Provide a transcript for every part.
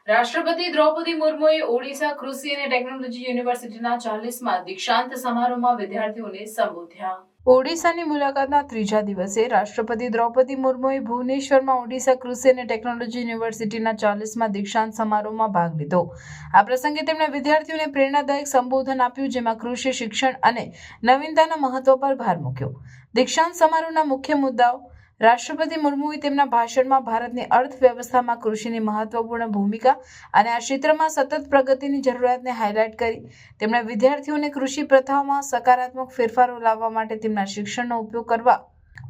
રાષ્ટ્રપતિ દ્રૌપદી મુર્મુએ ઓડિશા કૃષિ અને ટેકનોલોજી યુનિવર્સિટીના 40મા દીક્ષાંત સમારોહમાં વિદ્યાર્થીઓને સંબોધ્યા। ઓડિશાની મુલાકાતના ત્રીજા દિવસે રાષ્ટ્રપતિ દ્રૌપદી મુર્મુએ ભુવનેશ્વરમાં ઓડિશા કૃષિ અને ટેકનોલોજી યુનિવર્સિટીના 40મા દીક્ષાંત સમારોહમાં ભાગ લીધો। આ પ્રસંગે તેમણે વિદ્યાર્થીઓને પ્રેરણાદાયક સંબોધન આપ્યું, જેમાં કૃષિ શિક્ષણ અને નવીનતાના મહત્વ પર ભાર મૂક્યો। દીક્ષાંત સમારોહના મુખ્ય મુદ્દાઓ: રાષ્ટ્રપતિ મુર્મુએ તેમના ભાષણમાં ભારતની અર્થવ્યવસ્થામાં કૃષિની મહત્વપૂર્ણ ભૂમિકા અને આ ક્ષેત્રમાં સતત પ્રગતિની જરૂરિયાતને હાઇલાઇટ કરી। તેમણે વિદ્યાર્થીઓને કૃષિ પ્રથાઓમાં સકારાત્મક ફેરફારો લાવવા માટે તેમના શિક્ષણનો ઉપયોગ કરવા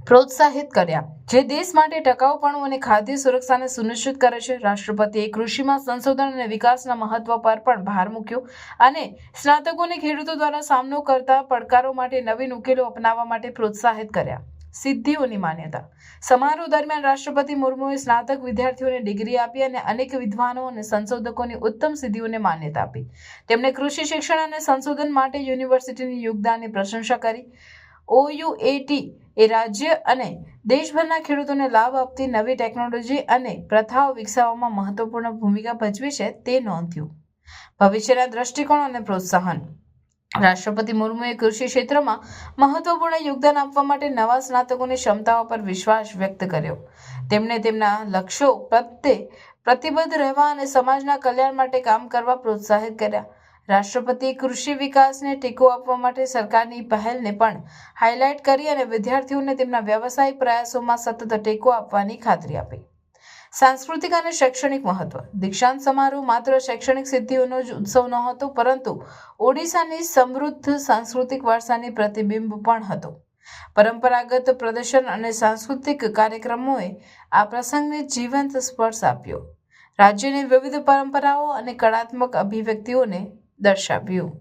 પ્રોત્સાહિત કર્યા, જે દેશ માટે ટકાઉપણું અને ખાદ્ય સુરક્ષાને સુનિશ્ચિત કરે છે। રાષ્ટ્રપતિએ કૃષિમાં સંશોધન અને વિકાસના મહત્વ પર પણ ભાર મૂક્યો અને સ્નાતકોને ખેડૂતો દ્વારા સામનો કરતા પડકારો માટે નવીન ઉકેલો અપનાવવા માટે પ્રોત્સાહિત કર્યા। સિદ્ધિઓની માન્યતા: સમારોહ દરમિયાન રાષ્ટ્રપતિ મુર્મુએ સ્નાતક વિદ્યાર્થીઓને ડિગ્રી આપી અને અનેક વિદ્વાનો અને સંશોધકોની ઉત્તમ સિદ્ધિઓને માન્યતા આપી। તેમણે કૃષિ શિક્ષણ અને સંશોધન માટે યુનિવર્સિટીની યોગદાનની પ્રશંસા કરી। OUAT એ રાજ્ય અને દેશભરના ખેડૂતોને લાભ આપતી નવી ટેકનોલોજી અને પ્રથાઓ વિકસાવવામાં મહત્વપૂર્ણ ભૂમિકા ભજવી છે તે નોંધ્યું। ભવિષ્યના દ્રષ્ટિકોણ અને પ્રોત્સાહન: રાષ્ટ્રપતિ મુર્મુએ કૃષિ ક્ષેત્રમાં મહત્વપૂર્ણ યોગદાન આપવા માટે નવા સ્નાતકોની ક્ષમતાઓ પર વિશ્વાસ વ્યક્ત કર્યો। તેમણે તેમના લક્ષ્યો પ્રત્યે પ્રતિબદ્ધ રહેવા અને સમાજના કલ્યાણ માટે કામ કરવા પ્રોત્સાહિત કર્યા। રાષ્ટ્રપતિએ કૃષિ વિકાસને ટેકો આપવા માટે સરકારની પહેલને પણ હાઇલાઇટ કરી અને વિદ્યાર્થીઓને તેમના વ્યવસાયિક પ્રયાસોમાં સતત ટેકો આપવાની ખાતરી આપી। સાંસ્કૃતિક અને શૈક્ષણિક મહત્વ: દીક્ષાંત સમારોહ માત્ર શૈક્ષણિક સિદ્ધિઓનો જ ઉત્સવ નહોતો, પરંતુ ઓડિશાની સમૃદ્ધ સાંસ્કૃતિક વારસાની પ્રતિબિંબ પણ હતો। પરંપરાગત પ્રદર્શન અને સાંસ્કૃતિક કાર્યક્રમોએ આ પ્રસંગને જીવંત સ્પર્શ આપ્યો, રાજ્યની વિવિધ પરંપરાઓ અને કળાત્મક અભિવ્યક્તિઓને દર્શાવ્યું।